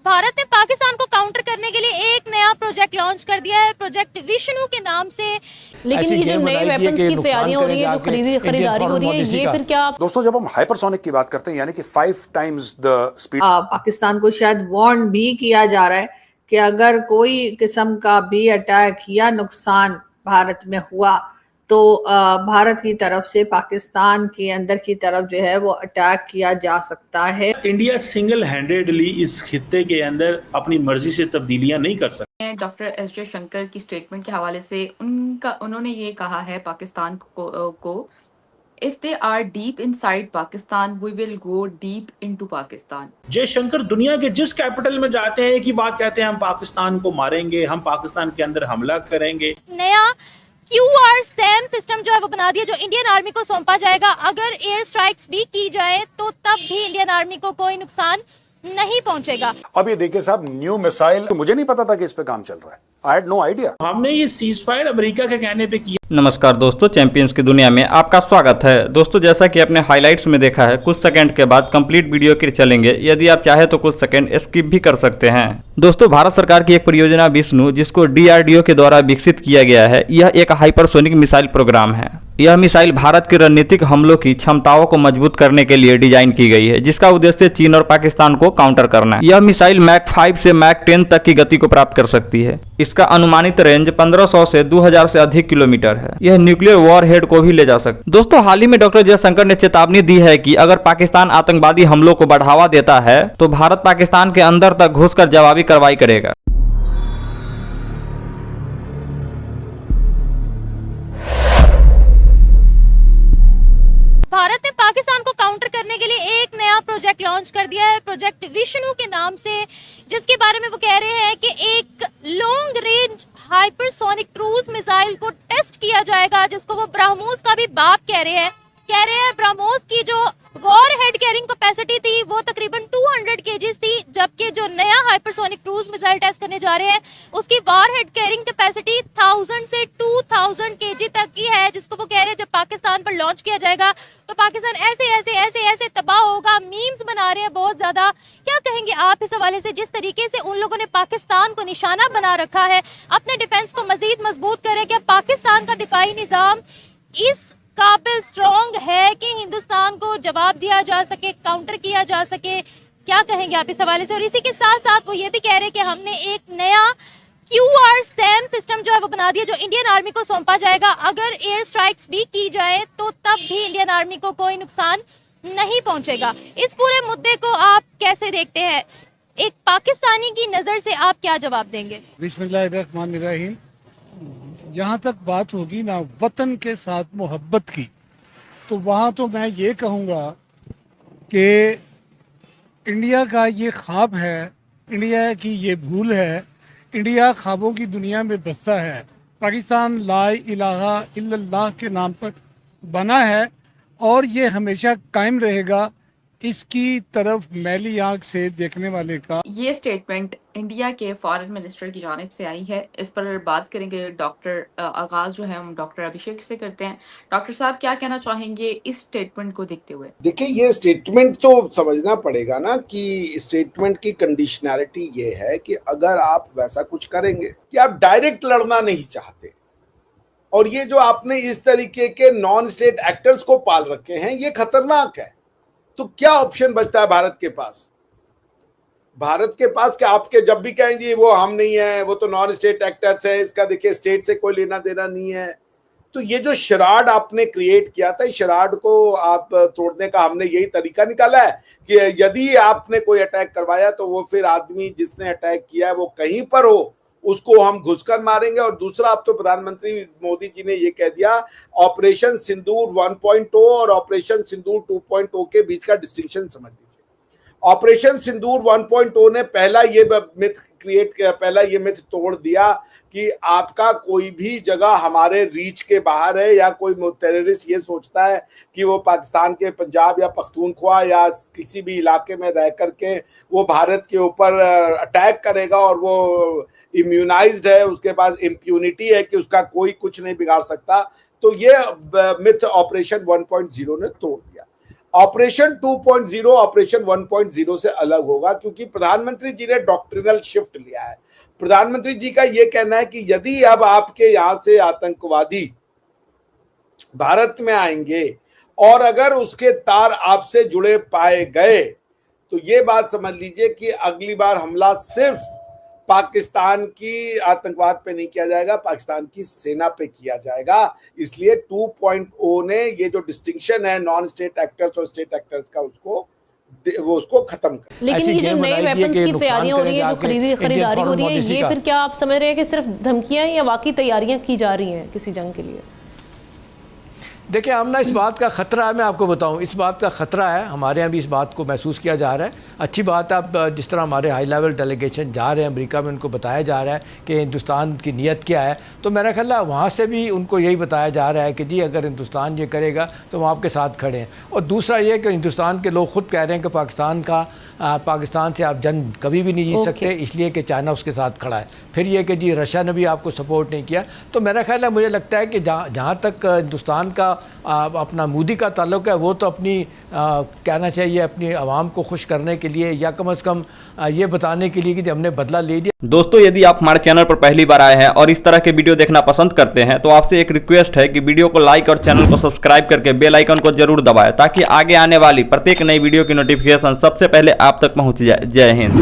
भारत ने पाकिस्तान को काउंटर करने के लिए एक नया प्रोजेक्ट लॉन्च कर दिया है, प्रोजेक्ट विष्णु के नाम से। लेकिन ये जो नए वेपन्स की तैयारियां हो रही है, जो खरीदारी हो रही है, ये फिर क्या दोस्तों, जब हम हाइपरसोनिक की बात करते हैं यानी कि 5 टाइम्स द स्पीड, पाकिस्तान को शायद वार्न भी किया जा रहा है कि अगर कोई किस्म का भी अटैक या नुकसान भारत में हुआ तो भारत की तरफ से पाकिस्तान के अंदर की तरफ जो है वो अटैक किया जा सकता है। इंडिया सिंगल हैंडेडली इस खित्ते के अंदर अपनी मर्जी से तब्दीलियां नहीं कर सकता। डॉक्टर एस जयशंकर की स्टेटमेंट के हवाले से उन्होंने ये कहा है पाकिस्तान को if they are deep inside Pakistan we will go deep into Pakistan. Jaishankar दुनिया के जिस कैपिटल में जाते हैं एक ही बात कहते हैं, हम पाकिस्तान को मारेंगे, हम पाकिस्तान के अंदर हमला करेंगे। नया QRSAM सिस्टम जो है वो बना दिया, जो इंडियन आर्मी को सौंपा जाएगा। अगर एयर स्ट्राइक्स भी की जाए तो तब भी इंडियन आर्मी को कोई नुकसान नहीं पहुंचेगा। अब ये देखिए साहब, न्यू मिसाइल, तो मुझे नहीं पता था कि इस पे काम चल रहा है। I had no idea. हमने ये सीजफायर अमेरिका के कहने पे किया। नमस्कार दोस्तों, चैंपियंस की दुनिया में आपका स्वागत है। दोस्तों, जैसा कि आपने हाइलाइट्स में देखा है, कुछ सेकंड के बाद कंप्लीट वीडियो के चलेंगे। यदि आप चाहे तो कुछ सेकंड स्किप भी कर सकते हैं। दोस्तों, भारत सरकार की एक परियोजना विष्णु, जिसको DRDO के द्वारा विकसित किया गया है, यह एक हाइपरसोनिक मिसाइल प्रोग्राम है। यह मिसाइल भारत के रणनीतिक हमलों की क्षमताओं को मजबूत करने के लिए डिजाइन की गई है, जिसका उद्देश्य चीन और पाकिस्तान को काउंटर करना है। यह मिसाइल मैक 5 से मैक 10 तक की गति को प्राप्त कर सकती है। इसका अनुमानित रेंज 1500 से 2000 से अधिक किलोमीटर है। यह न्यूक्लियर वॉरहेड को भी ले जा सकता है। दोस्तों, हाल ही में डॉक्टर जयशंकर ने चेतावनी दी है कि अगर पाकिस्तान आतंकवादी हमलों को बढ़ावा देता है तो भारत पाकिस्तान के अंदर तक घुसकर जवाबी कार्रवाई करेगा। भारत ने पाकिस्तान को काउंटर करने के लिए एक नया प्रोजेक्ट लॉन्च कर दिया है, प्रोजेक्ट विष्णु के नाम से, जिसके बारे में वो कह रहे हैं कि एक long range hypersonic cruise missile को टेस्ट किया जाएगा, जिसको वो ब्रह्मोस का भी बाप कह रहे हैं। ब्रह्मोस की जो वॉर हेड कैरिंग कैपेसिटी थी वो तकरीबन 200 kgs थी, जबकि जो नया हाइपरसोनिक क्रूज मिसाइल टेस्ट करने जा रहे हैं उसकी वॉर हेड कैरिंग कैपेसिटी 1000 से 2000 kg तक की है, जिसको वो कह रहे हैं जब पाकिस्तान पर लॉन्च किया जाएगा तो पाकिस्तान ऐसे ऐसे ऐसे ऐसे तबाह होगा। मीम्स बना रहे हैं बहुत ज्यादा। क्या कहेंगे आप इस हवाले से, जिस तरीके से उन लोगों ने पाकिस्तान को निशाना बना रखा है, अपने डिफेंस को मजीद मजबूत करे? क्या पाकिस्तान का दिफाई निज़ाम इस काबिल स्ट्रॉन्ग है कि हिंदुस्तान को जवाब दिया जा सके, काउंटर किया जा सके? क्या कहेंगे आप इस हवाले से? और इसी के साथ साथ वो ये भी कह रहे हैं कि हमने एक नया QRSAM सिस्टम जो है वो बना दिया, जो इंडियन आर्मी को सौंपा जाएगा। अगर एयर स्ट्राइक्स भी की जाए तो तब भी इंडियन आर्मी को कोई नुकसान नहीं पहुंचेगा। इस पूरे मुद्दे को आप कैसे देखते हैं? एक पाकिस्तानी की नजर से आप क्या जवाब देंगे? बिस्मिल्लाहिर्रहमानिर्रहीम। जहाँ तक बात होगी ना वतन के साथ मोहब्बत की, तो वहाँ तो मैं ये कहूँगा कि इंडिया का ये ख्वाब है, इंडिया की ये भूल है। इंडिया ख्वाबों की दुनिया में बसता है। पाकिस्तान ला इलाहा इल्लल्लाह के नाम पर बना है और ये हमेशा कायम रहेगा। इसकी तरफ मैली आंख से देखने वाले का ये स्टेटमेंट इंडिया के फॉरेन मिनिस्टर की जानिब से आई है। इस पर बात करेंगे। डॉक्टर आगाज जो है हम डॉक्टर अभिषेक से करते हैं। डॉक्टर साहब, क्या कहना चाहेंगे इस स्टेटमेंट को देखते हुए? देखिए, ये स्टेटमेंट तो समझना पड़ेगा ना कि स्टेटमेंट की कंडीशनैलिटी ये है कि अगर आप वैसा कुछ करेंगे कि आप डायरेक्ट लड़ना नहीं चाहते, और ये जो आपने इस तरीके के नॉन स्टेट एक्टर्स को पाल रखे हैं, ये खतरनाक है। तो क्या ऑप्शन बचता है भारत के पास? भारत के पास क्या आपके जब भी कहेंगे वो हम नहीं है, वो तो नॉन स्टेट एक्टर्स है, इसका देखिए स्टेट से कोई लेना देना नहीं है। तो ये जो शराड आपने क्रिएट किया था, इस शराड को आप तोड़ने का हमने यही तरीका निकाला है कि यदि आपने कोई अटैक करवाया तो वो फिर आदमी जिसने अटैक किया है वो कहीं पर हो, उसको हम घुसकर मारेंगे। और दूसरा, अब तो प्रधानमंत्री मोदी जी ने ये कह दिया, ऑपरेशन सिंदूर 1.0 और ऑपरेशन सिंदूर 2.0 के बीच का डिस्टिंक्शन समझ लीजिए। ऑपरेशन सिंदूर 1.0 ने पहला ये मिथ क्रिएट किया, पहला ये मिथ तोड़ दिया कि आपका कोई भी जगह हमारे रीच के बाहर है, या कोई टेररिस्ट ये सोचता है कि वो पाकिस्तान के पंजाब या पख्तूनख्वा या किसी भी इलाके में रह करके वो भारत के ऊपर अटैक करेगा और वो इम्यूनाइज्ड है, उसके पास इम्प्यूनिटी है कि उसका कोई कुछ नहीं बिगाड़ सकता। तो ये मिथ ऑपरेशन 1.0 ने तोड़ दिया। ऑपरेशन 2.0 ऑपरेशन 1.0 से अलग होगा, क्योंकि प्रधानमंत्री जी ने डॉक्ट्रिनल शिफ्ट लिया है। प्रधानमंत्री जी का यह कहना है कि यदि अब आपके यहां से आतंकवादी भारत में आएंगे और अगर उसके तार आपसे जुड़े पाए गए तो ये बात समझ लीजिए कि अगली बार हमला सिर्फ पाकिस्तान की आतंकवाद पे नहीं किया जाएगा, पाकिस्तान की सेना पे किया जाएगा। इसलिए 2.0 ने ये जो डिस्टिंक्शन है नॉन स्टेट एक्टर्स और स्टेट एक्टर्स का उसको खत्म कर। लेकिन ये जो नए वेपन्स की तैयारियां हो रही है, जो खरीदारी हो रही है, ये फिर क्या आप समझ रहे हैं कि सिर्फ धमकियां या वाकई तैयारियां की जा रही हैं किसी जंग के लिए? देखिए, हम ना इस बात का ख़तरा है, मैं आपको बताऊं, इस बात का ख़तरा है, हमारे यहाँ भी इस बात को महसूस किया जा रहा है। अच्छी बात है, अब जिस तरह हमारे हाई लेवल डेलीगेशन जा रहे हैं अमेरिका में, उनको बताया जा रहा है कि हिंदुस्तान की नीयत क्या है, तो मेरा ख्याल है वहाँ से भी उनको यही बताया जा रहा है कि जी अगर हिंदुस्तान ये करेगा तो हम आपके साथ खड़े हैं। और दूसरा ये कि हिंदुस्तान के लोग खुद कह रहे हैं कि पाकिस्तान से आप जंग कभी भी नहीं जीत सकते, इसलिए कि चाइना उसके साथ खड़ा है। फिर ये कि जी रशिया ने भी आपको सपोर्ट नहीं किया। तो मेरा ख्याल है, मुझे लगता है कि जहाँ तक हिंदुस्तान का अपना मोदी का ताल्लुक है, वो तो अपनी कहना चाहिए अपनी आवाम को खुश करने के लिए या कम से कम ये बताने के लिए कि हमने बदला ले लिया। दोस्तों, यदि आप हमारे चैनल पर पहली बार आए हैं और इस तरह के वीडियो देखना पसंद करते हैं तो आपसे एक रिक्वेस्ट है कि वीडियो को लाइक और चैनल को सब्सक्राइब करके बेल आइकन को जरूर दबाएं, ताकि आगे आने वाली प्रत्येक नई वीडियो की नोटिफिकेशन सबसे पहले आप तक पहुंच जाए। जय हिंद।